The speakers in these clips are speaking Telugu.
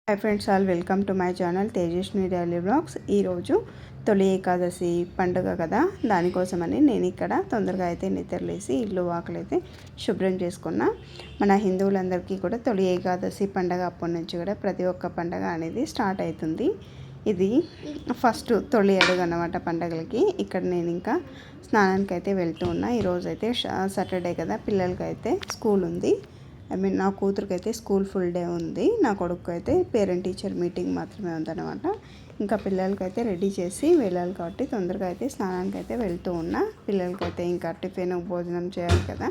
Hi friends, all welcome to my channel Tejaswini daily vlogs. ఈరోజు తొలి ఏకాదశి పండుగ కదా, దానికోసమని నేను ఇక్కడ తొందరగా అయితే నిద్రలేసి ఇల్లు వాకలైతే శుభ్రం చేసుకున్నా. మన హిందువులందరికీ కూడా తొలి ఏకాదశి పండుగ అప్పటి నుంచి కూడా ప్రతి ఒక్క పండుగ అనేది స్టార్ట్ అవుతుంది. ఇది ఫస్ట్ తొలి అడుగు అన్నమాట పండుగలకి. ఇక్కడ నేను ఇంకా స్నానానికి అయితే వెళ్తూ ఉన్నా. ఈరోజు అయితే సాటర్డే కదా, పిల్లలకైతే స్కూల్ ఉంది. నా కూతురికి అయితే స్కూల్ ఫుల్ డే ఉంది. నా కొడుకు అయితే పేరెంట్ టీచర్ మీటింగ్ మాత్రమే ఉందన్నమాట. ఇంకా పిల్లలకైతే రెడీ చేసి వెళ్ళాలి కాబట్టి తొందరగా అయితే స్నానానికి అయితే వెళ్తూ ఉన్నా. పిల్లలకైతే ఇంకా టిఫిన్ భోజనం చేయాలి కదా,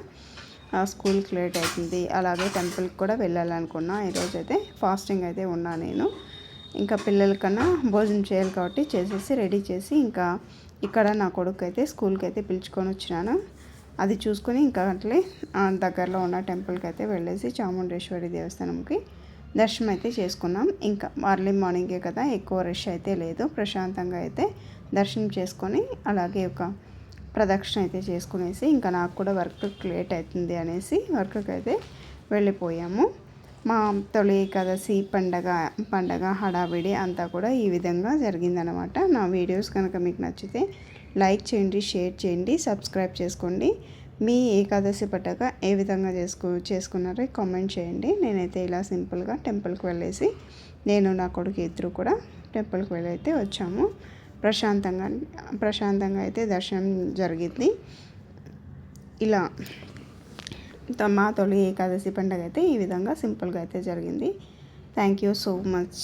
స్కూల్కి లేట్ అవుతుంది. అలాగే టెంపుల్కి కూడా వెళ్ళాలనుకున్నా. ఈరోజు అయితే ఫాస్టింగ్ అయితే ఉన్నా నేను. ఇంకా పిల్లలకన్నా భోజనం చేయాలి కాబట్టి చేసేసి రెడీ చేసి ఇంకా ఇక్కడ నా కొడుకు అయితే స్కూల్కి అయితే పిలుచుకొని వచ్చినాను. అది చూసుకొని ఇంకా అట్లే దగ్గరలో ఉన్న టెంపుల్కి అయితే వెళ్ళేసి చాముండేశ్వరి దేవస్థానంకి దర్శనం అయితే చేసుకున్నాం. ఇంకా అర్లీ మార్నింగే కదా, ఎక్కువ రష్ అయితే లేదు. ప్రశాంతంగా అయితే దర్శనం చేసుకొని అలాగే ఒక ప్రదక్షిణ అయితే చేసుకునేసి ఇంకా నాకు కూడా వర్క్కి లేట్ అవుతుంది అనేసి వర్క్కి అయితే వెళ్ళిపోయాము. మా తొలి ఏకాదశి పండగ హడావిడి అంతా కూడా ఈ విధంగా జరిగిందనమాట. నా వీడియోస్ కనుక మీకు నచ్చితే లైక్ చేయండి, షేర్ చేయండి, సబ్స్క్రైబ్ చేసుకోండి. మీ ఏకాదశి పండగ ఏ విధంగా చేసుకున్నారో కామెంట్ చేయండి. నేనైతే ఇలా సింపుల్గా టెంపుల్కి వెళ్ళేసి నేను నా కొడుకు ఇద్దరు కూడా టెంపుల్కి వెళ్ళైతే వచ్చాము. ప్రశాంతంగా అయితే దర్శనం జరిగింది. ఇలా మా తొలి ఏకాదశి పండుగ అయితే ఈ విధంగా సింపుల్గా అయితే జరిగింది. Thank you so much.